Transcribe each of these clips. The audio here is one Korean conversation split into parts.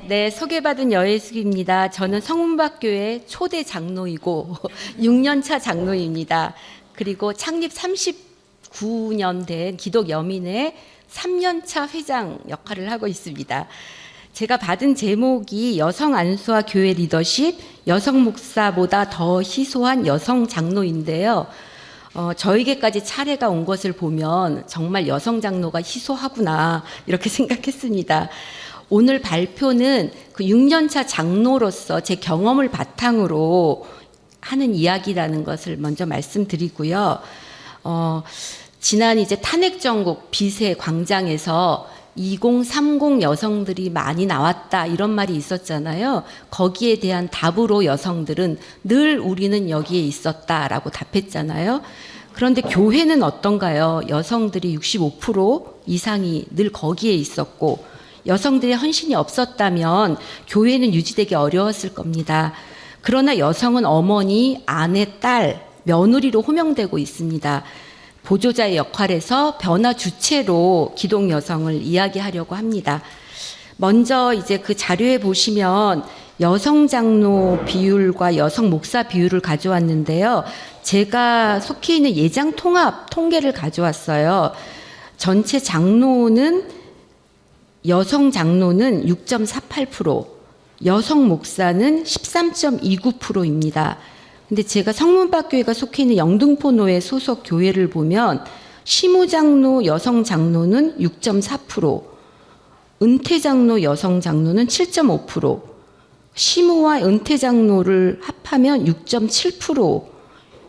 네, 소개받은 여예숙입니다. 저는 성문박교회 초대 장로이고 6년차 장로입니다. 그리고 창립 39년 된 기독여민회 3년차 회장 역할을 하고 있습니다. 제가 받은 제목이 여성 안수와 교회 리더십, 여성 목사보다 더 희소한 여성 장로인데요. 저에게까지 차례가 온 것을 보면 정말 여성 장로가 희소하구나 이렇게 생각했습니다. 오늘 발표는 그 6년차 장로로서 제 경험을 바탕으로 하는 이야기라는 것을 먼저 말씀드리고요. 지난 이제 탄핵전국 비세 광장에서 2030 여성들이 많이 나왔다 이런 말이 있었잖아요. 거기에 대한 답으로 여성들은 늘 우리는 여기에 있었다라고 답했잖아요. 그런데 교회는 어떤가요? 여성들이 65% 이상이 늘 거기에 있었고 여성들의 헌신이 없었다면 교회는 유지되기 어려웠을 겁니다. 그러나 여성은 어머니, 아내, 딸, 며느리로 호명되고 있습니다. 보조자의 역할에서 변화 주체로 기독 여성을 이야기하려고 합니다. 먼저 이제 그 자료에 보시면 여성 장로 비율과 여성 목사 비율을 가져왔는데요. 제가 속해 있는 예장 통합 통계를 가져왔어요. 전체 장로는 여성 장로는 6.48%, 여성 목사는 13.29%입니다. 근데 제가 성문박교회가 속해 있는 영등포노회 소속 교회를 보면 시무장로 여성 장로는 6.4%, 은퇴장로 여성 장로는 7.5%, 시무와 은퇴장로를 합하면 6.7%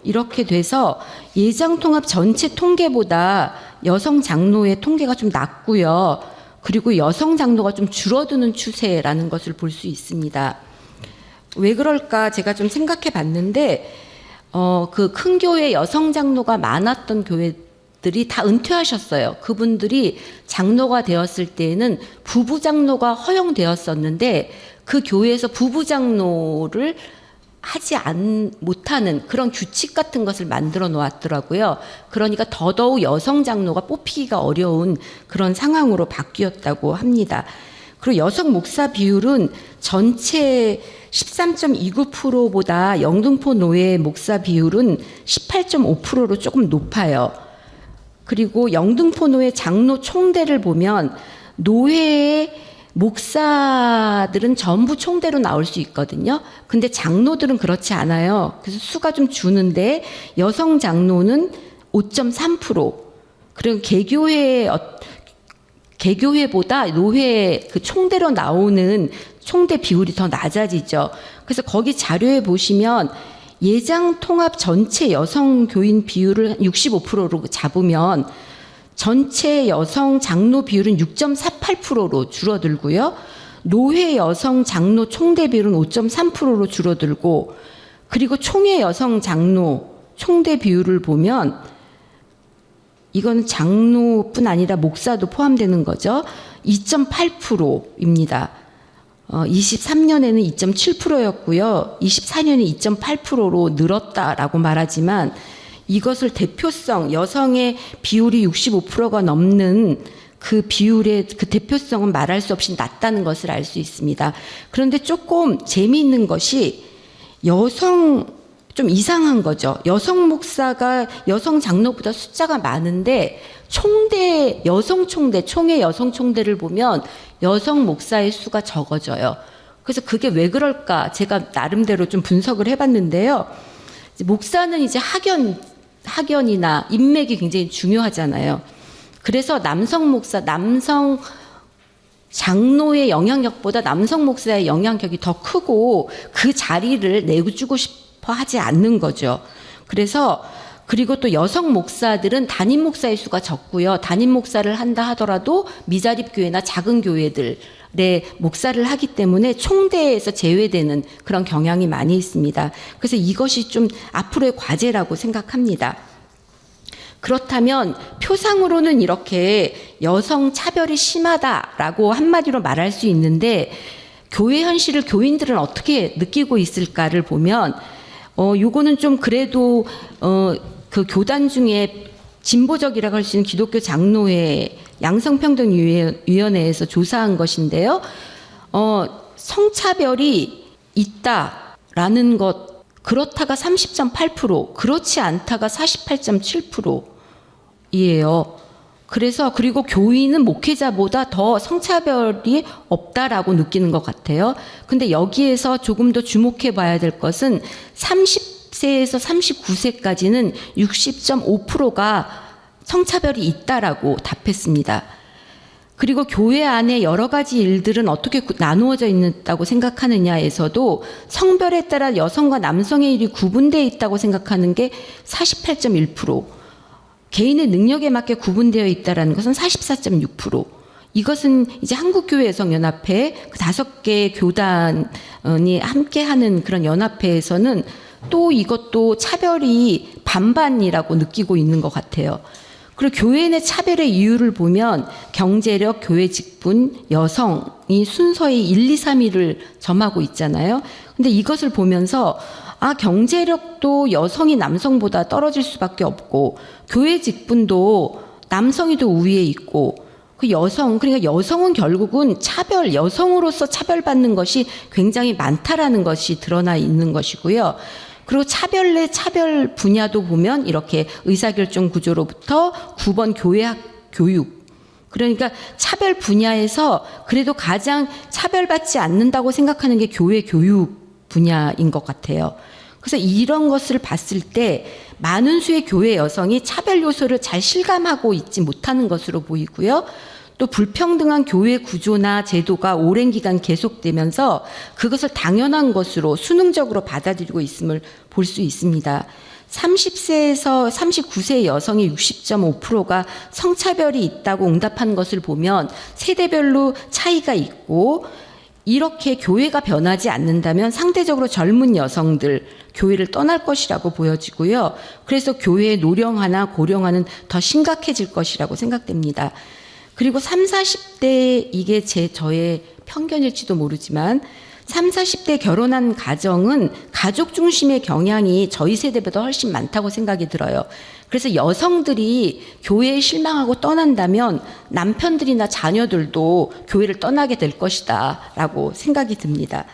이렇게 돼서 예장통합 전체 통계보다 여성 장로의 통계가 좀 낮고요. 그리고 여성 장로가 좀 줄어드는 추세라는 것을 볼 수 있습니다. 왜 그럴까 제가 좀 생각해 봤는데 그 큰 교회 여성 장로가 많았던 교회들이 다 은퇴하셨어요. 그분들이 장로가 되었을 때에는 부부 장로가 허용되었었는데 그 교회에서 부부 장로를 하지 못하는 그런 규칙 같은 것을 만들어 놓았더라고요. 그러니까 더더욱 여성 장로가 뽑히기가 어려운 그런 상황으로 바뀌었다고 합니다. 그리고 여성 목사 비율은 전체 13.29%보다 영등포 노회 목사 비율은 18.5%로 조금 높아요. 그리고 영등포 노회 장로 총대를 보면 노회의 목사들은 전부 총대로 나올 수 있거든요. 근데 장로들은 그렇지 않아요. 그래서 수가 좀 주는데 여성 장로는 5.3%, 그리고 개교회보다 노회 그 총대로 나오는 총대 비율이 더 낮아지죠. 그래서 거기 자료에 보시면 예장 통합 전체 여성 교인 비율을 65%로 잡으면 전체 여성 장로 비율은 6.48%로 줄어들고요. 노회 여성 장로 총대 비율은 5.3%로 줄어들고, 그리고 총회 여성 장로 총대 비율을 보면 이건 장로뿐 아니라 목사도 포함되는 거죠. 2.8%입니다. 23년에는 2.7%였고요. 24년에 2.8%로 늘었다라고 말하지만 이것을 대표성, 여성의 비율이 65%가 넘는 그 비율의 그 대표성은 말할 수 없이 낮다는 것을 알 수 있습니다. 그런데 조금 재미있는 것이 좀 이상한 거죠. 여성 목사가 여성 장로보다 숫자가 많은데 총회 여성 총대를 보면 여성 목사의 수가 적어져요. 그래서 그게 왜 그럴까 제가 나름대로 좀 분석을 해봤는데요. 목사는 이제 학연이나 인맥이 굉장히 중요하잖아요. 그래서 남성 장로의 영향력보다 남성 목사의 영향력이 더 크고 그 자리를 내주고 싶어 하지 않는 거죠. 그리고 또 여성 목사들은 담임 목사의 수가 적고요. 담임 목사를 한다 하더라도 미자립 교회나 작은 교회들의 목사를 하기 때문에 총대에서 제외되는 그런 경향이 많이 있습니다. 그래서 이것이 좀 앞으로의 과제라고 생각합니다. 그렇다면 표상으로는 이렇게 여성 차별이 심하다라고 한마디로 말할 수 있는데 교회 현실을 교인들은 어떻게 느끼고 있을까를 보면 요거는 좀 그래도 그 교단 중에 진보적이라고 할 수 있는 기독교 장로회 양성평등위원회에서 조사한 것인데요. 성차별이 있다라는 것, 그렇다가 30.8%, 그렇지 않다가 48.7%이에요. 그래서 그리고 교인은 목회자보다 더 성차별이 없다라고 느끼는 것 같아요. 근데 여기에서 조금 더 주목해 봐야 될 것은 30세에서 39세까지는 60.5%가 성차별이 있다라고 답했습니다. 그리고 교회 안에 여러 가지 일들은 어떻게 나누어져 있다고 생각하느냐에서도 성별에 따라 여성과 남성의 일이 구분되어 있다고 생각하는 게 48.1%, 개인의 능력에 맞게 구분되어 있다는 것은 44.6%. 이것은 이제 한국교회 여성연합회 그 5개 교단이 함께하는 그런 연합회에서는 또 이것도 차별이 반반이라고 느끼고 있는 것 같아요. 그리고 교회 내 차별의 이유를 보면 경제력, 교회 직분, 여성이 순서의 1, 2, 3위를 점하고 있잖아요. 근데 이것을 보면서 경제력도 여성이 남성보다 떨어질 수밖에 없고 교회 직분도 남성이 더 우위에 있고 그 그러니까 여성은 결국은 여성으로서 차별받는 것이 굉장히 많다라는 것이 드러나 있는 것이고요. 그리고 차별 내 차별 분야도 보면 이렇게 의사결정 구조로부터 9번 교회학 교육, 그러니까 차별 분야에서 그래도 가장 차별받지 않는다고 생각하는 게 교회 교육 분야인 것 같아요. 그래서 이런 것을 봤을 때 많은 수의 교회 여성이 차별 요소를 잘 실감하고 있지 못하는 것으로 보이고요. 또 불평등한 교회 구조나 제도가 오랜 기간 계속되면서 그것을 당연한 것으로 수능적으로 받아들이고 있음을 볼 수 있습니다. 30세에서 39세 여성의 60.5%가 성차별이 있다고 응답한 것을 보면 세대별로 차이가 있고, 이렇게 교회가 변하지 않는다면 상대적으로 젊은 여성들 교회를 떠날 것이라고 보여지고요. 그래서 교회의 노령화나 고령화는 더 심각해질 것이라고 생각됩니다. 그리고 30, 40대, 이게 저의 편견일지도 모르지만 30, 40대 결혼한 가정은 가족 중심의 경향이 저희 세대보다 훨씬 많다고 생각이 들어요. 그래서 여성들이 교회에 실망하고 떠난다면 남편들이나 자녀들도 교회를 떠나게 될 것이다 라고 생각이 듭니다.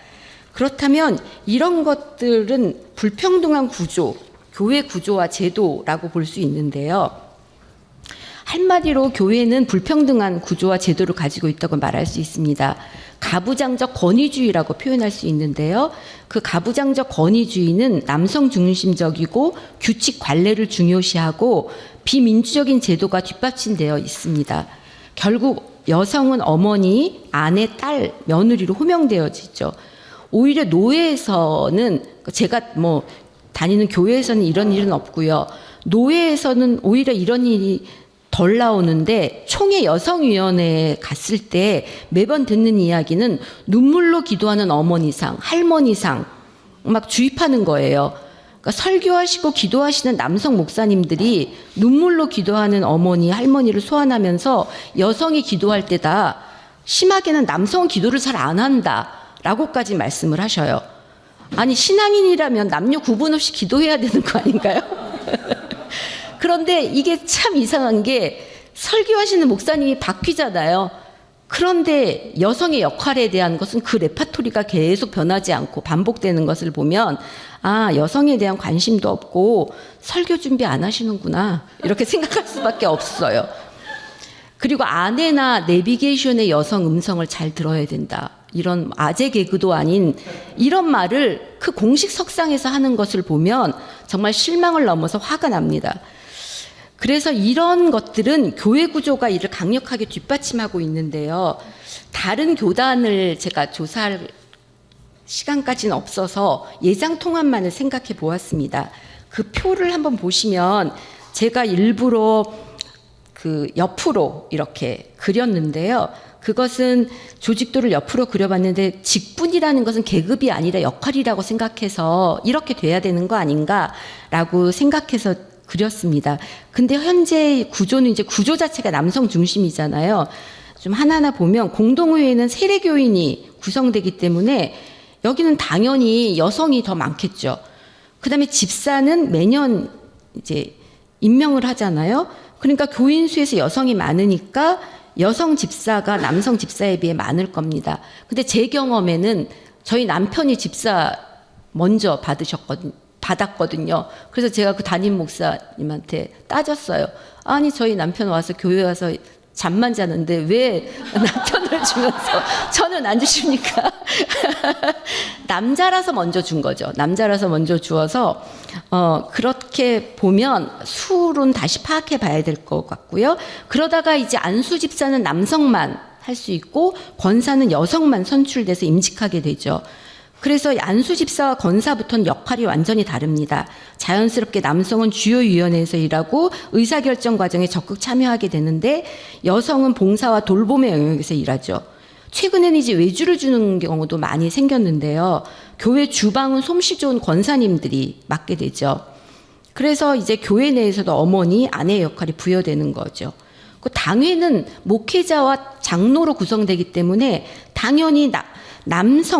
그렇다면 이런 것들은 불평등한 구조, 교회 구조와 제도라고 볼 수 있는데요. 한마디로 교회는 불평등한 구조와 제도를 가지고 있다고 말할 수 있습니다. 가부장적 권위주의라고 표현할 수 있는데요. 그 가부장적 권위주의는 남성 중심적이고 규칙 관례를 중요시하고 비민주적인 제도가 뒷받침되어 있습니다. 결국 여성은 어머니, 아내, 딸, 며느리로 호명되어지죠. 오히려 노예에서는, 제가 다니는 교회에서는 이런 일은 없고요. 노예에서는 오히려 이런 일이 덜 나오는데, 총회 여성위원회에 갔을 때 매번 듣는 이야기는 눈물로 기도하는 어머니상, 할머니상 막 주입하는 거예요. 그러니까 설교하시고 기도하시는 남성 목사님들이 눈물로 기도하는 어머니, 할머니를 소환하면서 여성이 기도할 때다 심하게는 남성은 기도를 잘 안 한다 라고까지 말씀을 하셔요. 아니, 신앙인이라면 남녀 구분 없이 기도해야 되는 거 아닌가요? 그런데 이게 참 이상한 게, 설교하시는 목사님이 바뀌잖아요. 그런데 여성의 역할에 대한 것은 그 레파토리가 계속 변하지 않고 반복되는 것을 보면, 여성에 대한 관심도 없고 설교 준비 안 하시는구나 이렇게 생각할 수밖에 없어요. 그리고 아내나 내비게이션의 여성 음성을 잘 들어야 된다, 이런 아재 개그도 아닌 이런 말을 그 공식 석상에서 하는 것을 보면 정말 실망을 넘어서 화가 납니다. 그래서 이런 것들은 교회 구조가 이를 강력하게 뒷받침하고 있는데요. 다른 교단을 제가 조사할 시간까지는 없어서 예장 통합만을 생각해 보았습니다. 그 표를 한번 보시면 제가 일부러 그 옆으로 이렇게 그렸는데요. 그것은 조직도를 옆으로 그려봤는데, 직분이라는 것은 계급이 아니라 역할이라고 생각해서 이렇게 돼야 되는 거 아닌가라고 생각해서 그렸습니다. 근데 현재 구조는 이제 구조 자체가 남성 중심이잖아요. 좀 하나하나 보면 공동회에는 세례교인이 구성되기 때문에 여기는 당연히 여성이 더 많겠죠. 그다음에 집사는 매년 이제 임명을 하잖아요. 그러니까 교인 수에서 여성이 많으니까 여성 집사가 남성 집사에 비해 많을 겁니다. 근데 제 경험에는 저희 남편이 집사 먼저 받았거든요. 그래서 제가 그 담임 목사님한테 따졌어요. 아니 저희 남편 와서 교회 와서 잠만 자는데 왜 남편을 주면서 저는 안 주십니까? 남자라서 먼저 준 거죠. 남자라서 먼저 주어서 그렇게 보면 수는 다시 파악해 봐야 될 것 같고요. 그러다가 이제 안수 집사는 남성만 할 수 있고 권사는 여성만 선출돼서 임직하게 되죠. 그래서 안수 집사와 권사부터는 역할이 완전히 다릅니다. 자연스럽게 남성은 주요위원회에서 일하고 의사결정 과정에 적극 참여하게 되는데 여성은 봉사와 돌봄의 영역에서 일하죠. 최근에는 이제 외주를 주는 경우도 많이 생겼는데요. 교회 주방은 솜씨 좋은 권사님들이 맡게 되죠. 그래서 이제 교회 내에서도 어머니, 아내의 역할이 부여되는 거죠. 그 당회는 목회자와 장로로 구성되기 때문에 당연히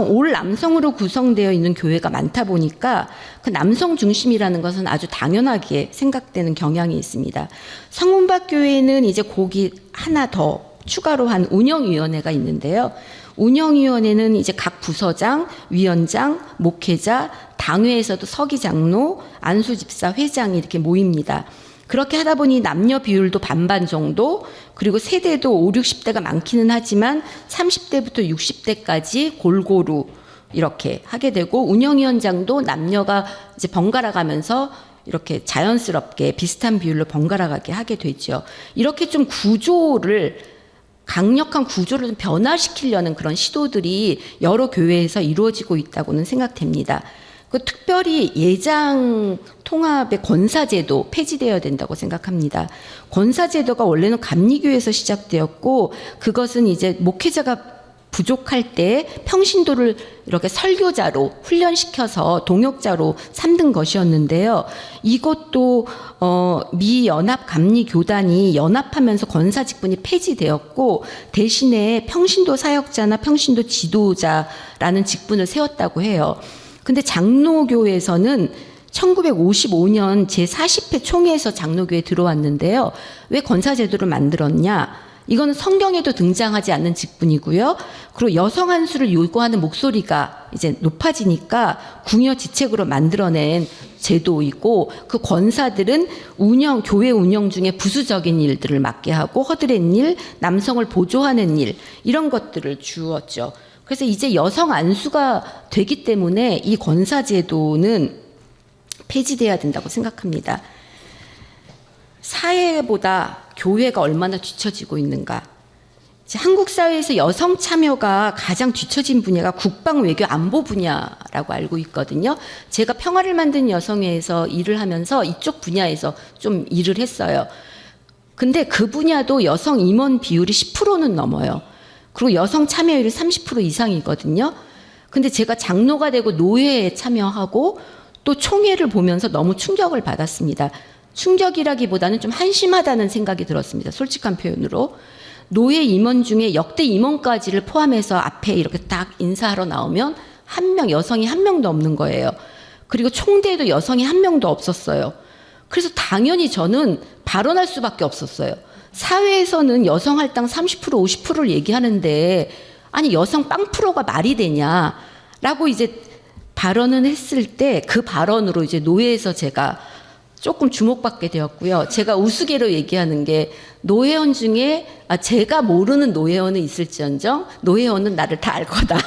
올 남성으로 구성되어 있는 교회가 많다 보니까 그 남성 중심이라는 것은 아주 당연하게 생각되는 경향이 있습니다. 성문박 교회는 이제 거기 하나 더 추가로 한 운영위원회가 있는데요. 운영위원회는 이제 각 부서장, 위원장, 목회자, 당회에서도 서기장로, 안수집사, 회장이 이렇게 모입니다. 그렇게 하다 보니 남녀 비율도 반반 정도, 그리고 세대도 5, 60대가 많기는 하지만 30대부터 60대까지 골고루 이렇게 하게 되고, 운영위원장도 남녀가 이제 번갈아 가면서 이렇게 자연스럽게 비슷한 비율로 번갈아 가게 하게 되죠. 이렇게 좀 강력한 구조를 좀 변화시키려는 그런 시도들이 여러 교회에서 이루어지고 있다고는 생각됩니다. 특별히 예장 통합의 권사제도 폐지되어야 된다고 생각합니다. 권사제도가 원래는 감리교에서 시작되었고, 그것은 이제 목회자가 부족할 때 평신도를 이렇게 설교자로 훈련시켜서 동역자로 삼는 것이었는데요. 이것도 미 연합 감리교단이 연합하면서 권사 직분이 폐지되었고, 대신에 평신도 사역자나 평신도 지도자라는 직분을 세웠다고 해요. 근데 장로교에서는 1955년 제40회 총회에서 장로교에 들어왔는데요. 왜 권사제도를 만들었냐? 이거는 성경에도 등장하지 않는 직분이고요. 그리고 여성 한 수를 요구하는 목소리가 이제 높아지니까 궁여지책으로 만들어낸 제도이고, 그 권사들은 교회 운영 중에 부수적인 일들을 맡게 하고 허드렛 일, 남성을 보조하는 일, 이런 것들을 주었죠. 그래서 이제 여성 안수가 되기 때문에 이 권사제도는 폐지돼야 된다고 생각합니다. 사회보다 교회가 얼마나 뒤처지고 있는가. 한국 사회에서 여성 참여가 가장 뒤처진 분야가 국방, 외교, 안보 분야라고 알고 있거든요. 제가 평화를 만든 여성회에서 일을 하면서 이쪽 분야에서 좀 일을 했어요. 근데 그 분야도 여성 임원 비율이 10%는 넘어요. 그리고 여성 참여율이 30% 이상이거든요. 근데 제가 장로가 되고 노회에 참여하고 또 총회를 보면서 너무 충격을 받았습니다. 충격이라기보다는 좀 한심하다는 생각이 들었습니다. 솔직한 표현으로. 노회 임원 중에 역대 임원까지를 포함해서 앞에 이렇게 딱 인사하러 나오면 여성이 한 명도 없는 거예요. 그리고 총대에도 여성이 한 명도 없었어요. 그래서 당연히 저는 발언할 수밖에 없었어요. 사회에서는 여성 할당 30%, 50%를 얘기하는데, 아니 여성 빵프로가 말이 되냐라고 이제 발언을 했을 때, 그 발언으로 이제 노회에서 제가 조금 주목받게 되었고요. 제가 우스개로 얘기하는 게, 노회원 중에 제가 모르는 노회원은 있을지언정 노회원은 나를 다 알 거다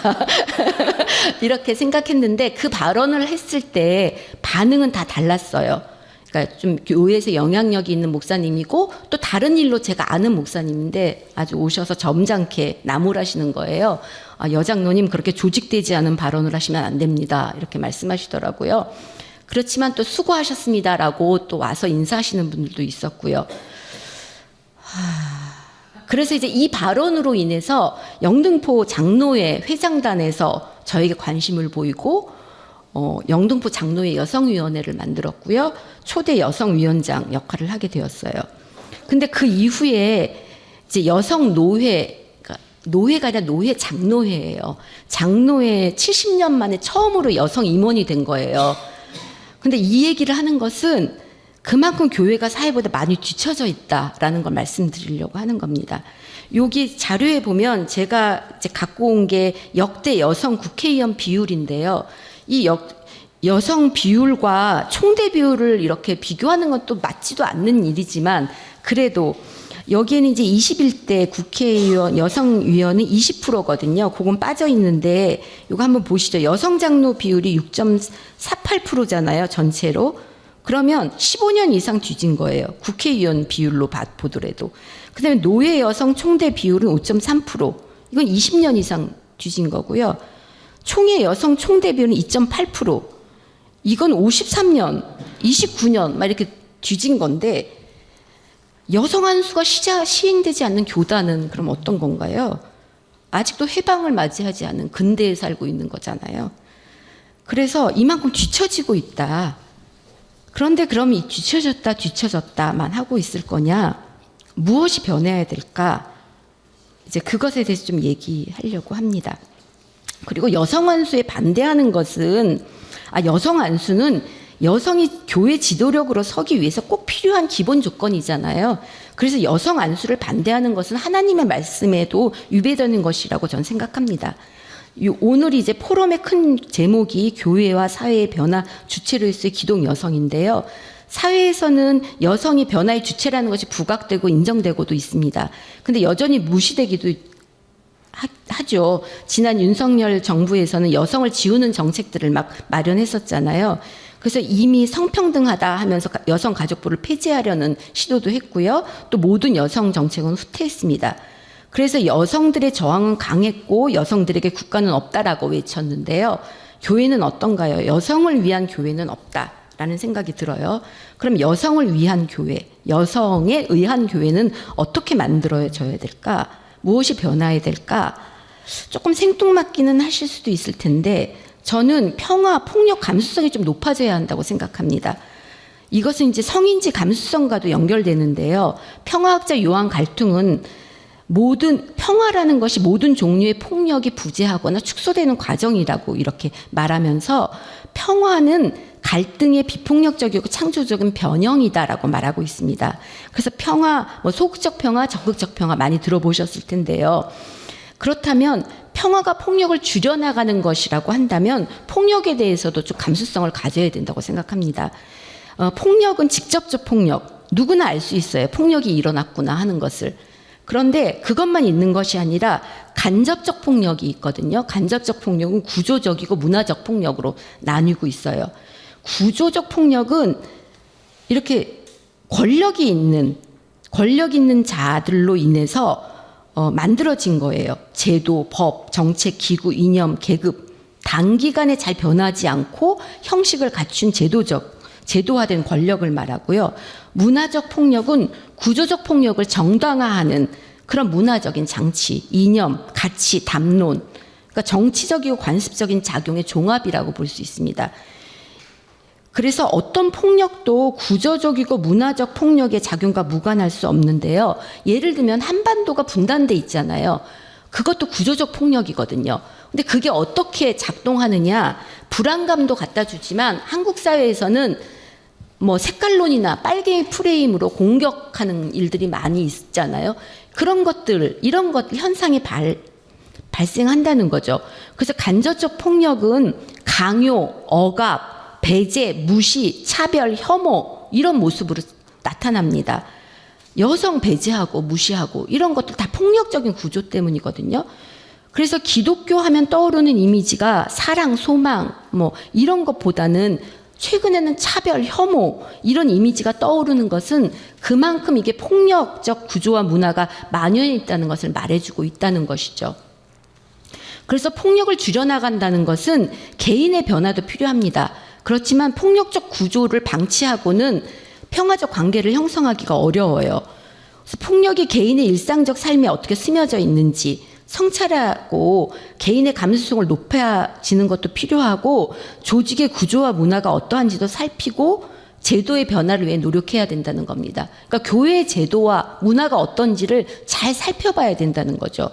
이렇게 생각했는데, 그 발언을 했을 때 반응은 다 달랐어요. 그러니까 좀 교회에서 영향력이 있는 목사님이고, 또 다른 일로 제가 아는 목사님인데 아주 오셔서 점잖게 나무라시는 거예요. 여장로님 그렇게 조직되지 않은 발언을 하시면 안 됩니다, 이렇게 말씀하시더라고요. 그렇지만 또 수고하셨습니다라고 또 와서 인사하시는 분들도 있었고요. 그래서 이제 이 발언으로 인해서 영등포 장로회 회장단에서 저에게 관심을 보이고, 영등포 장로회 여성위원회를 만들었고요. 초대 여성위원장 역할을 하게 되었어요. 근데 그 이후에 이제 여성 노회가 아니라 노회 장로회예요. 장로회 70년 만에 처음으로 여성 임원이 된 거예요. 근데 이 얘기를 하는 것은 그만큼 교회가 사회보다 많이 뒤처져 있다라는 걸 말씀드리려고 하는 겁니다. 여기 자료에 보면 제가 이제 갖고 온 게 역대 여성 국회의원 비율인데요. 이 여성 비율과 총대 비율을 이렇게 비교하는 건 또 맞지도 않는 일이지만 그래도 여기에는 이제 21대 국회의원 여성 의원은 20%거든요. 그건 빠져 있는데 이거 한번 보시죠. 여성 장로 비율이 6.48%잖아요. 전체로. 그러면 15년 이상 뒤진 거예요. 국회의원 비율로 보더라도. 그다음에 노예 여성 총대 비율은 5.3%. 이건 20년 이상 뒤진 거고요. 총회 여성 총대 비율은 2.8%. 이건 53년, 29년 막 이렇게 뒤진 건데 여성 한수가 시행되지 않는 교단은 그럼 어떤 건가요? 아직도 해방을 맞이하지 않은 근대에 살고 있는 거잖아요. 그래서 이만큼 뒤처지고 있다. 그런데 그럼 이 뒤처졌다만 하고 있을 거냐? 무엇이 변해야 될까? 이제 그것에 대해서 좀 얘기하려고 합니다. 그리고 여성 안수에 반대하는 것은 여성 안수는 여성이 교회 지도력으로 서기 위해서 꼭 필요한 기본 조건이잖아요. 그래서 여성 안수를 반대하는 것은 하나님의 말씀에도 유배되는 것이라고 저는 생각합니다. 오늘 이제 포럼의 큰 제목이 교회와 사회의 변화 주체로서의 기동 여성인데요. 사회에서는 여성이 변화의 주체라는 것이 부각되고 인정되고도 있습니다. 근데 여전히 무시되기도 하죠. 지난 윤석열 정부에서는 여성을 지우는 정책들을 막 마련했었잖아요. 그래서 이미 성평등하다 하면서 여성가족부를 폐지하려는 시도도 했고요. 또 모든 여성 정책은 후퇴했습니다. 그래서 여성들의 저항은 강했고 여성들에게 국가는 없다라고 외쳤는데요. 교회는 어떤가요? 여성을 위한 교회는 없다라는 생각이 들어요. 그럼 여성을 위한 교회, 여성에 의한 교회는 어떻게 만들어져야 될까? 무엇이 변화해야 될까? 조금 생뚱맞기는 하실 수도 있을 텐데 저는 평화, 폭력 감수성이 좀 높아져야 한다고 생각합니다. 이것은 이제 성인지 감수성과도 연결되는데요. 평화학자 요한 갈퉁은 평화라는 것이 모든 종류의 폭력이 부재하거나 축소되는 과정이라고 이렇게 말하면서 평화는 갈등의 비폭력적이고 창조적인 변형이다라고 말하고 있습니다. 그래서 평화, 소극적 평화, 적극적 평화 많이 들어보셨을 텐데요. 그렇다면 평화가 폭력을 줄여나가는 것이라고 한다면 폭력에 대해서도 좀 감수성을 가져야 된다고 생각합니다. 폭력은 직접적 폭력, 누구나 알 수 있어요. 폭력이 일어났구나 하는 것을. 그런데 그것만 있는 것이 아니라 간접적 폭력이 있거든요. 간접적 폭력은 구조적이고 문화적 폭력으로 나뉘고 있어요. 구조적 폭력은 이렇게 권력 있는 자들로 인해서 만들어진 거예요. 제도, 법, 정책, 기구, 이념, 계급 단기간에 잘 변하지 않고 형식을 갖춘 제도화된 권력을 말하고요. 문화적 폭력은 구조적 폭력을 정당화하는 그런 문화적인 장치, 이념, 가치, 담론, 그러니까 정치적이고 관습적인 작용의 종합이라고 볼 수 있습니다. 그래서 어떤 폭력도 구조적이고 문화적 폭력의 작용과 무관할 수 없는데요. 예를 들면 한반도가 분단돼 있잖아요. 그것도 구조적 폭력이거든요. 근데 그게 어떻게 작동하느냐, 불안감도 갖다 주지만 한국 사회에서는 색깔론이나 빨갱이 프레임으로 공격하는 일들이 많이 있잖아요. 이런 것 현상이 발생한다는 거죠. 그래서 간접적 폭력은 강요, 억압, 배제, 무시, 차별, 혐오 이런 모습으로 나타납니다. 여성 배제하고 무시하고 이런 것들 다 폭력적인 구조 때문이거든요. 그래서 기독교 하면 떠오르는 이미지가 사랑, 소망 이런 것보다는 최근에는 차별, 혐오 이런 이미지가 떠오르는 것은 그만큼 이게 폭력적 구조와 문화가 만연해 있다는 것을 말해주고 있다는 것이죠. 그래서 폭력을 줄여나간다는 것은 개인의 변화도 필요합니다. 그렇지만 폭력적 구조를 방치하고는 평화적 관계를 형성하기가 어려워요. 그래서 폭력이 개인의 일상적 삶에 어떻게 스며져 있는지 성찰하고 개인의 감수성을 높여지는 것도 필요하고 조직의 구조와 문화가 어떠한지도 살피고 제도의 변화를 위해 노력해야 된다는 겁니다. 그러니까 교회의 제도와 문화가 어떤지를 잘 살펴봐야 된다는 거죠.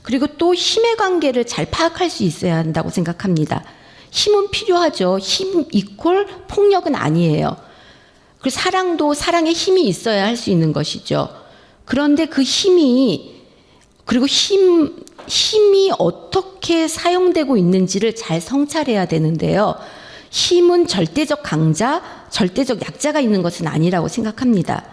그리고 또 힘의 관계를 잘 파악할 수 있어야 한다고 생각합니다. 힘은 필요하죠. 힘 이퀄 폭력은 아니에요. 그리고 사랑도 사랑의 힘이 있어야 할 수 있는 것이죠. 그런데 그 힘이 그리고 힘이 어떻게 사용되고 있는지를 잘 성찰해야 되는데요. 힘은 절대적 강자, 절대적 약자가 있는 것은 아니라고 생각합니다.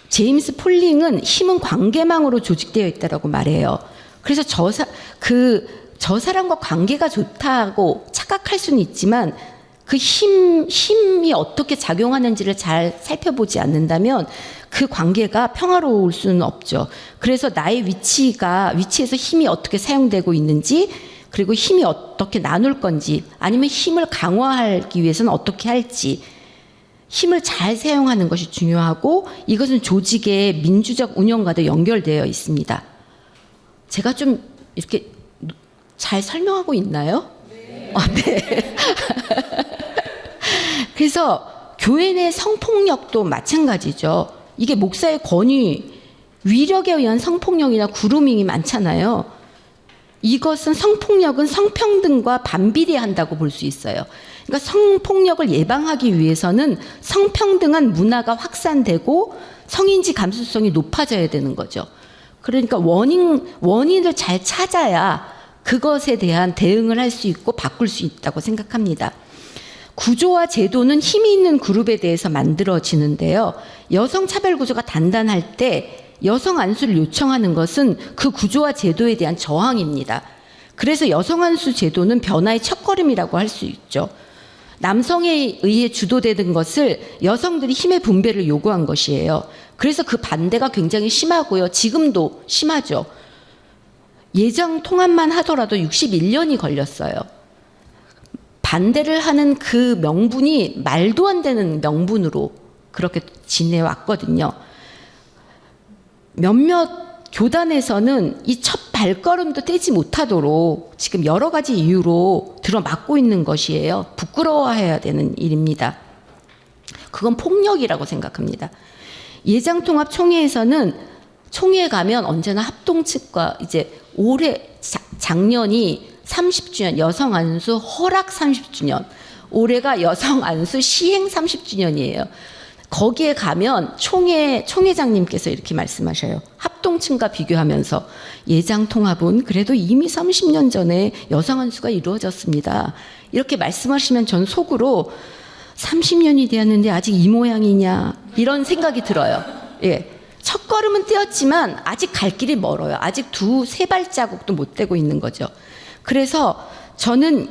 제임스 폴링은 힘은 관계망으로 조직되어 있다고 말해요. 그래서 저 사람과 관계가 좋다고 착각할 수는 있지만 그 힘이 어떻게 작용하는지를 잘 살펴보지 않는다면 그 관계가 평화로울 수는 없죠. 그래서 나의 위치에서 힘이 어떻게 사용되고 있는지, 그리고 힘이 어떻게 나눌 건지, 아니면 힘을 강화하기 위해서는 어떻게 할지, 힘을 잘 사용하는 것이 중요하고, 이것은 조직의 민주적 운영과도 연결되어 있습니다. 제가 좀 이렇게 잘 설명하고 있나요? 네. 네. 그래서 교회 내 성폭력도 마찬가지죠. 이게 목사의 권위, 위력에 의한 성폭력이나 그루밍이 많잖아요. 이것은 성폭력은 성평등과 반비례한다고 볼 수 있어요. 그러니까 성폭력을 예방하기 위해서는 성평등한 문화가 확산되고 성인지 감수성이 높아져야 되는 거죠. 그러니까 원인을 잘 찾아야 그것에 대한 대응을 할 수 있고 바꿀 수 있다고 생각합니다. 구조와 제도는 힘이 있는 그룹에 대해서 만들어지는데요. 여성 차별 구조가 단단할 때 여성 안수를 요청하는 것은 그 구조와 제도에 대한 저항입니다. 그래서 여성 안수 제도는 변화의 첫걸음이라고 할 수 있죠. 남성에 의해 주도되는 것을 여성들이 힘의 분배를 요구한 것이에요. 그래서 그 반대가 굉장히 심하고요. 지금도 심하죠. 예정 통합만 하더라도 61년이 걸렸어요. 반대를 하는 그 명분이 말도 안 되는 명분으로 그렇게 지내왔거든요. 몇몇 교단에서는 이 첫 발걸음도 떼지 못하도록 지금 여러 가지 이유로 들어막고 있는 것이에요. 부끄러워해야 되는 일입니다. 그건 폭력이라고 생각합니다. 예장통합 총회에서는 총회에 가면 언제나 합동 측과 이제 작년이 30주년 여성 안수 허락 30주년, 올해가 여성 안수 시행 30주년이에요. 거기에 가면 총회장님께서 이렇게 말씀하셔요. 합동층과 비교하면서 예장 통합은 그래도 이미 30년 전에 여성 안수가 이루어졌습니다. 이렇게 말씀하시면 전 속으로 30년이 되었는데 아직 이 모양이냐 이런 생각이 들어요. 예. 첫 걸음은 떼었지만 아직 갈 길이 멀어요. 아직 세 발자국도 못 떼고 있는 거죠. 그래서 저는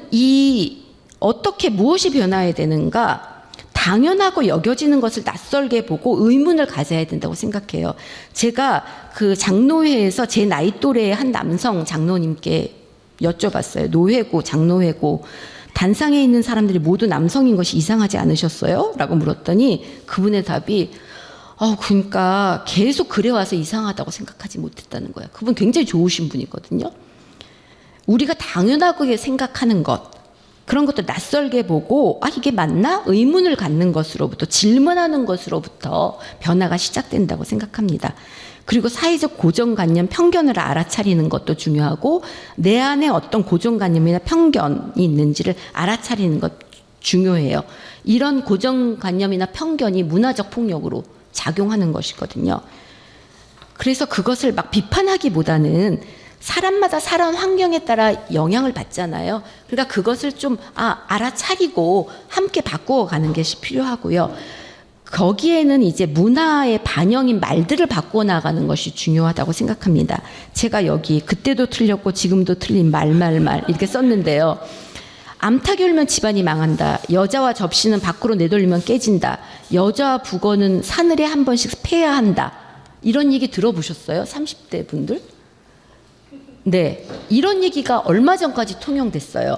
어떻게 무엇이 변화해야 되는가, 당연하고 여겨지는 것을 낯설게 보고 의문을 가져야 된다고 생각해요. 제가 그 장로회에서 제 나이 또래의 한 남성 장로님께 여쭤봤어요. 노회고, 장로회고, 단상에 있는 사람들이 모두 남성인 것이 이상하지 않으셨어요? 라고 물었더니 그분의 답이 그러니까 계속 그래와서 이상하다고 생각하지 못했다는 거예요. 그분 굉장히 좋으신 분이거든요. 우리가 당연하게 생각하는 것, 그런 것도 낯설게 보고 이게 맞나? 의문을 갖는 것으로부터, 질문하는 것으로부터 변화가 시작된다고 생각합니다. 그리고 사회적 고정관념, 편견을 알아차리는 것도 중요하고 내 안에 어떤 고정관념이나 편견이 있는지를 알아차리는 것 중요해요. 이런 고정관념이나 편견이 문화적 폭력으로 작용하는 것이거든요. 그래서 그것을 막 비판하기보다는 사람마다 살아온 환경에 따라 영향을 받잖아요. 그러니까 그것을 좀 알아차리고 함께 바꾸어 가는 것이 필요하고요. 거기에는 이제 문화의 반영인 말들을 바꾸어 나가는 것이 중요하다고 생각합니다. 제가 여기 그때도 틀렸고 지금도 틀린 말 이렇게 썼는데요. 암탉이 울면 집안이 망한다. 여자와 접시는 밖으로 내돌리면 깨진다. 여자와 북어는 사늘에 한 번씩 패야 한다. 이런 얘기 들어보셨어요? 30대 분들? 네, 이런 얘기가 얼마 전까지 통용됐어요.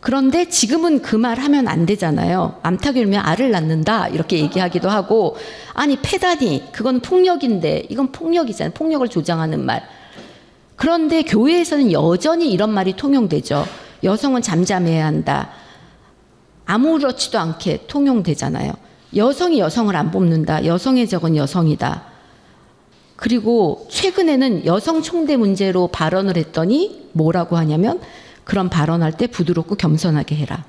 그런데 지금은 그 말 하면 안 되잖아요. 암탉이 울면 알을 낳는다 이렇게 얘기하기도 하고, 아니 패다니 그건 폭력인데, 이건 폭력이잖아요. 폭력을 조장하는 말. 그런데 교회에서는 여전히 이런 말이 통용되죠. 여성은 잠잠해야 한다. 아무렇지도 않게 통용되잖아요. 여성이 여성을 안 뽑는다. 여성의 적은 여성이다. 그리고 최근에는 여성 총대 문제로 발언을 했더니 뭐라고 하냐면, 그런 발언할 때 부드럽고 겸손하게 해라.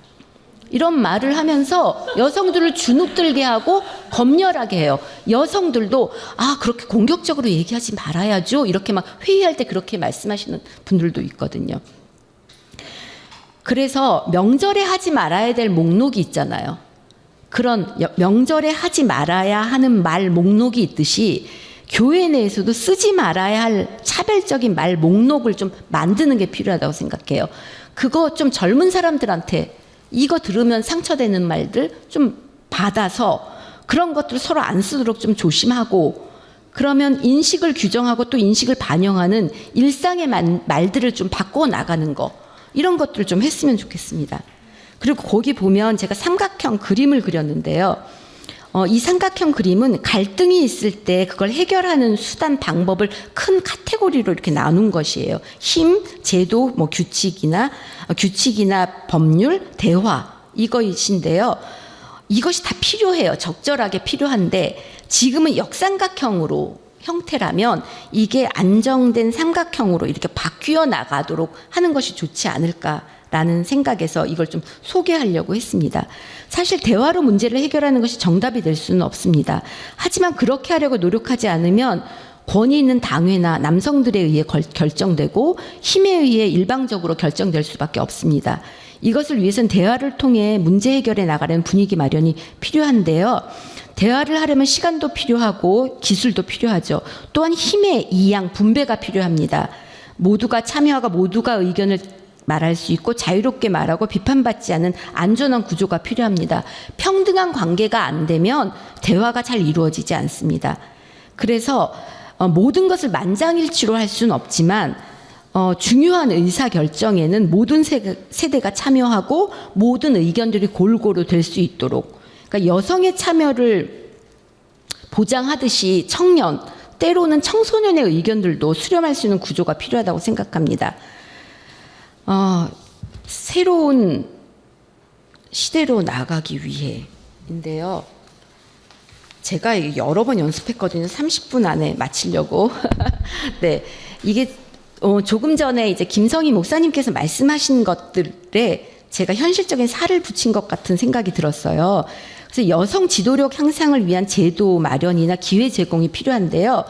이런 말을 하면서 여성들을 주눅들게 하고 검열하게 해요. 여성들도 그렇게 공격적으로 얘기하지 말아야죠. 이렇게 막 회의할 때 그렇게 말씀하시는 분들도 있거든요. 그래서 명절에 하지 말아야 될 목록이 있잖아요. 그런 명절에 하지 말아야 하는 말 목록이 있듯이 교회 내에서도 쓰지 말아야 할 차별적인 말 목록을 좀 만드는 게 필요하다고 생각해요. 그거 좀 젊은 사람들한테 이거 들으면 상처되는 말들 좀 받아서 그런 것들 서로 안 쓰도록 좀 조심하고, 그러면 인식을 규정하고 또 인식을 반영하는 일상의 말들을 좀 바꿔 나가는 거, 이런 것들을 좀 했으면 좋겠습니다. 그리고 거기 보면 제가 삼각형 그림을 그렸는데요. 이 삼각형 그림은 갈등이 있을 때 그걸 해결하는 수단 방법을 큰 카테고리로 이렇게 나눈 것이에요. 힘, 제도, 뭐 규칙이나 법률, 대화, 이것인데요. 이것이 다 필요해요. 적절하게 필요한데 지금은 역삼각형으로 형태라면 이게 안정된 삼각형으로 이렇게 바뀌어 나가도록 하는 것이 좋지 않을까라는 생각에서 이걸 좀 소개하려고 했습니다. 사실 대화로 문제를 해결하는 것이 정답이 될 수는 없습니다. 하지만 그렇게 하려고 노력하지 않으면 권위 있는 당회나 남성들에 의해 결정되고 힘에 의해 일방적으로 결정될 수밖에 없습니다. 이것을 위해서는 대화를 통해 문제 해결해 나가려는 분위기 마련이 필요한데요. 대화를 하려면 시간도 필요하고 기술도 필요하죠. 또한 힘의 이양 분배가 필요합니다. 모두가 참여하고 모두가 의견을 말할 수 있고 자유롭게 말하고 비판받지 않은 안전한 구조가 필요합니다. 평등한 관계가 안 되면 대화가 잘 이루어지지 않습니다. 그래서 모든 것을 만장일치로 할 수는 없지만 중요한 의사결정에는 모든 세대가 참여하고 모든 의견들이 골고루 될 수 있도록, 그러니까 여성의 참여를 보장하듯이 청년, 때로는 청소년의 의견들도 수렴할 수 있는 구조가 필요하다고 생각합니다. 새로운 시대로 나가기 위해인데요. 제가 여러 번 연습했거든요. 30분 안에 마치려고. 네, 이게 조금 전에 이제 김성희 목사님께서 말씀하신 것들에 제가 현실적인 살을 붙인 것 같은 생각이 들었어요. 그래서 여성 지도력 향상을 위한 제도 마련이나 기회 제공이 필요한데요.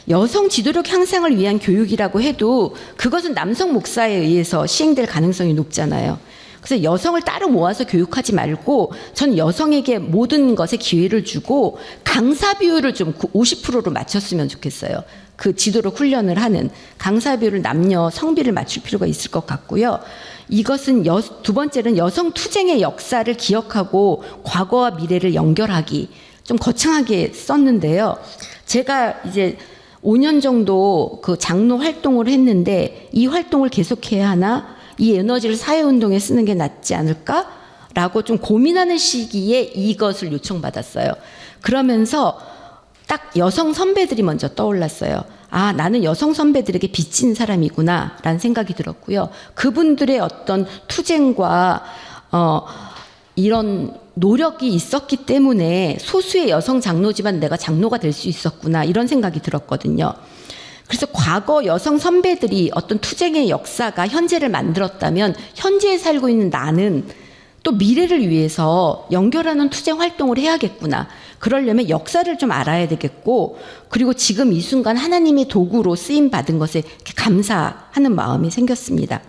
여성 지도력 향상을 위한 교육이라고 해도 그것은 남성 목사에 의해서 시행될 가능성이 높잖아요. 그래서 여성을 따로 모아서 교육하지 말고 전 여성에게 모든 것에 기회를 주고 강사 비율을 좀 50%로 맞췄으면 좋겠어요. 그 지도력 훈련을 하는 강사 비율을 남녀 성비를 맞출 필요가 있을 것 같고요. 이것은 두 번째는 여성 투쟁의 역사를 기억하고 과거와 미래를 연결하기, 좀 거창하게 썼는데요. 제가 이제 5년 정도 그 장로 활동을 했는데 이 활동을 계속해야 하나? 이 에너지를 사회운동에 쓰는 게 낫지 않을까라고 좀 고민하는 시기에 이것을 요청받았어요. 그러면서 딱 여성 선배들이 먼저 떠올랐어요. 나는 여성 선배들에게 빚진 사람이구나 라는 생각이 들었고요. 그분들의 어떤 투쟁과 이런 노력이 있었기 때문에 소수의 여성 장로지만 내가 장로가 될 수 있었구나, 이런 생각이 들었거든요. 그래서 과거 여성 선배들이 어떤 투쟁의 역사가 현재를 만들었다면 현재에 살고 있는 나는 또 미래를 위해서 연결하는 투쟁 활동을 해야겠구나. 그러려면 역사를 좀 알아야 되겠고, 그리고 지금 이 순간 하나님의 도구로 쓰임 받은 것에 감사하는 마음이 생겼습니다.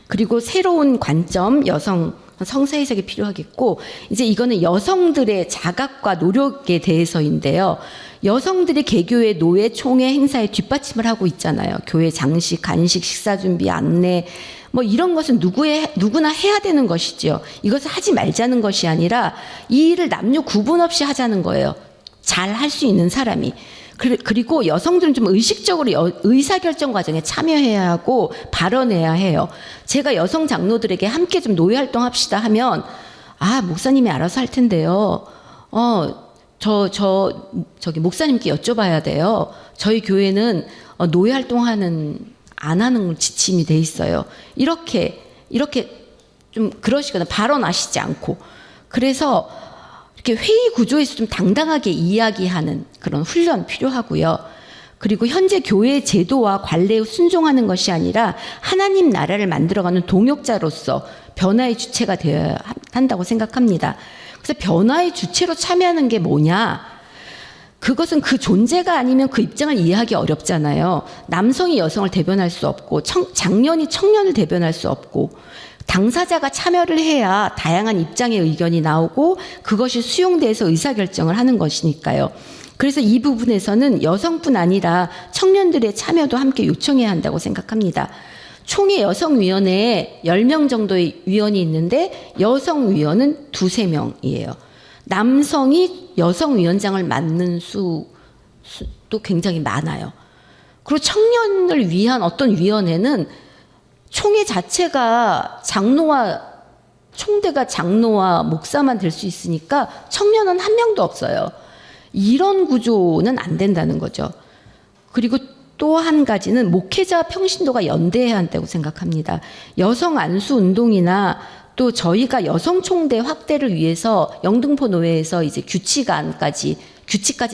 그리고 새로운 관점, 여성 성사 해석이 필요하겠고, 이제 이거는 여성들의 자각과 노력에 대해서인데요. 여성들이 개교회, 노회, 총회 행사에 뒷받침을 하고 있잖아요. 교회 장식, 간식, 식사 준비, 안내, 뭐 이런 것은 누구나 해야 되는 것이죠. 이것을 하지 말자는 것이 아니라 이 일을 남녀 구분 없이 하자는 거예요. 잘 할 수 있는 사람이. 그리고 여성들은 좀 의식적으로 의사결정 과정에 참여해야 하고 발언해야 해요. 제가 여성 장로들에게 함께 좀 노예 활동합시다 하면 목사님이 알아서 할 텐데요. 저기 목사님께 여쭤봐야 돼요. 저희 교회는 노예 활동하는 안 하는 지침이 돼 있어요. 이렇게 좀 그러시거나 발언하시지 않고. 그래서 이렇게 회의 구조에서 좀 당당하게 이야기하는 그런 훈련 필요하고요. 그리고 현재 교회 제도와 관례에 순종하는 것이 아니라 하나님 나라를 만들어가는 동역자로서 변화의 주체가 되어야 한다고 생각합니다. 그래서 변화의 주체로 참여하는 게 뭐냐? 그것은 그 존재가 아니면 그 입장을 이해하기 어렵잖아요. 남성이 여성을 대변할 수 없고 장년이 청년을 대변할 수 없고 당사자가 참여를 해야 다양한 입장의 의견이 나오고 그것이 수용돼서 의사결정을 하는 것이니까요. 그래서 이 부분에서는 여성뿐 아니라 청년들의 참여도 함께 요청해야 한다고 생각합니다. 총회 여성위원회에 10명 정도의 위원이 있는데 여성위원은 2~3명이에요. 남성이 여성위원장을 맡는 수도 굉장히 많아요. 그리고 청년을 위한 어떤 위원회는 총회 자체가 총대가 장로와 목사만 될 수 있으니까 청년은 한 명도 없어요. 이런 구조는 안 된다는 거죠. 그리고 또 한 가지는 목회자 평신도가 연대해야 한다고 생각합니다. 여성 안수 운동이나 또 저희가 여성 총대 확대를 위해서 영등포 노회에서 이제 규칙까지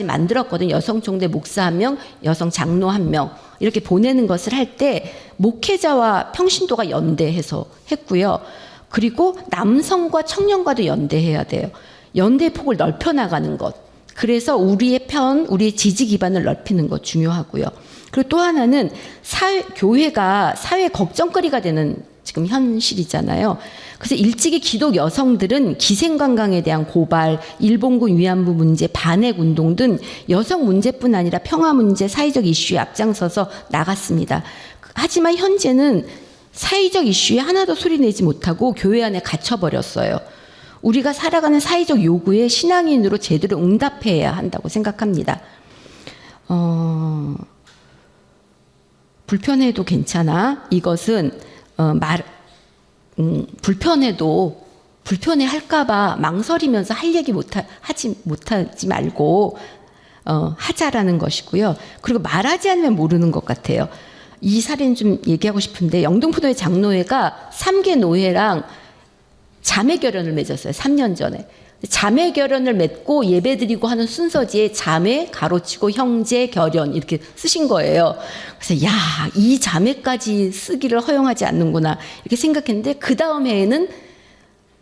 만들었거든요. 여성 총대 목사 1명, 여성 장로 1명 이렇게 보내는 것을 할 때 목회자와 평신도가 연대해서 했고요. 그리고 남성과 청년과도 연대해야 돼요. 연대 폭을 넓혀 나가는 것. 그래서 우리의 지지 기반을 넓히는 것 중요하고요. 그리고 또 하나는 교회가 사회 걱정거리가 되는 지금 현실이잖아요. 그래서 일찍이 기독 여성들은 기생관광에 대한 고발, 일본군 위안부 문제, 반핵 운동 등 여성 문제뿐 아니라 평화 문제, 사회적 이슈에 앞장서서 나갔습니다. 하지만 현재는 사회적 이슈에 하나도 소리내지 못하고 교회 안에 갇혀버렸어요. 우리가 살아가는 사회적 요구에 신앙인으로 제대로 응답해야 한다고 생각합니다. 불편해도 괜찮아. 이것은 불편해 할까봐 망설이면서 할 얘기 못하지 말고 하자라는 것이고요. 그리고 말하지 않으면 모르는 것 같아요. 이 사례는 좀 얘기하고 싶은데 영등포도의 장로회가 3개 노회랑 자매 결연을 맺었어요. 3년 전에. 자매 결연을 맺고 예배드리고 하는 순서지에 자매 가로치고 형제 결연 이렇게 쓰신 거예요. 그래서 이 자매까지 쓰기를 허용하지 않는구나 이렇게 생각했는데 그 다음 해에는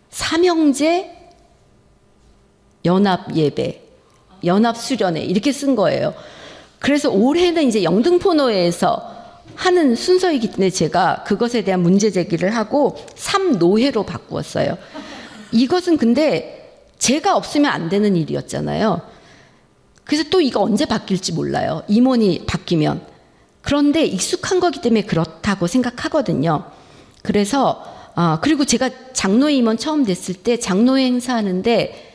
삼형제 연합 예배, 연합 수련회 이렇게 쓴 거예요. 그래서 올해는 이제 영등포노회에서 하는 순서이기 때문에 제가 그것에 대한 문제 제기를 하고 3노회로 바꾸었어요. 이것은 근데 제가 없으면 안 되는 일이었잖아요. 그래서 또 이거 언제 바뀔지 몰라요. 임원이 바뀌면. 그런데 익숙한 거기 때문에 그렇다고 생각하거든요. 그래서 그리고 제가 장로회 임원 처음 됐을 때 장로회 행사하는데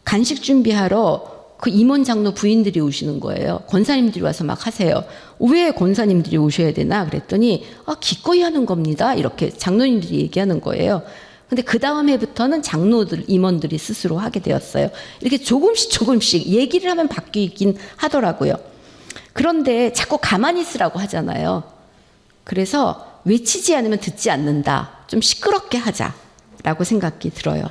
간식 준비하러 그 임원 장로 부인들이 오시는 거예요. 권사님들이 와서 막 하세요. 왜 권사님들이 오셔야 되나 그랬더니 기꺼이 하는 겁니다. 이렇게 장로님들이 얘기하는 거예요. 근데 그 다음 해부터는 장로들, 임원들이 스스로 하게 되었어요. 이렇게 조금씩 얘기를 하면 바뀌긴 하더라고요. 그런데 자꾸 가만히 있으라고 하잖아요. 그래서 외치지 않으면 듣지 않는다. 좀 시끄럽게 하자라고 생각이 들어요.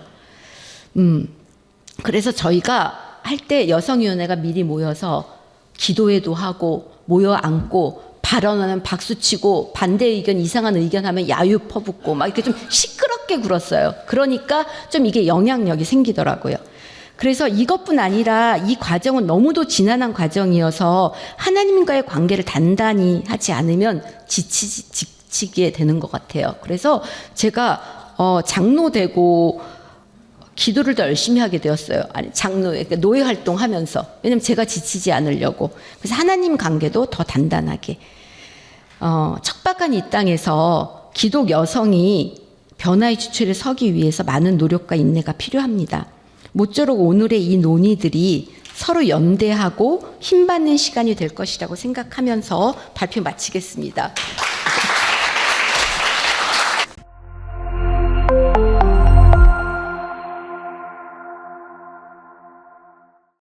그래서 저희가 할 때 여성위원회가 미리 모여서 기도회도 하고 모여 앉고 발언하면 박수치고 반대 의견 이상한 의견 하면 야유 퍼붓고 막 이렇게 좀 시끄럽게 굴었어요. 그러니까 좀 이게 영향력이 생기더라고요. 그래서 이것뿐 아니라 이 과정은 너무도 지난한 과정이어서 하나님과의 관계를 단단히 하지 않으면 지치게 되는 것 같아요. 그래서 제가 장로 되고 기도를 더 열심히 하게 되었어요. 그러니까 노예 활동하면서. 왜냐면 제가 지치지 않으려고. 그래서 하나님 관계도 더 단단하게. 척박한 이 땅에서 기독 여성이 변화의 주체를 서기 위해서 많은 노력과 인내가 필요합니다. 모쪼록 오늘의 이 논의들이 서로 연대하고 힘받는 시간이 될 것이라고 생각하면서 발표 마치겠습니다.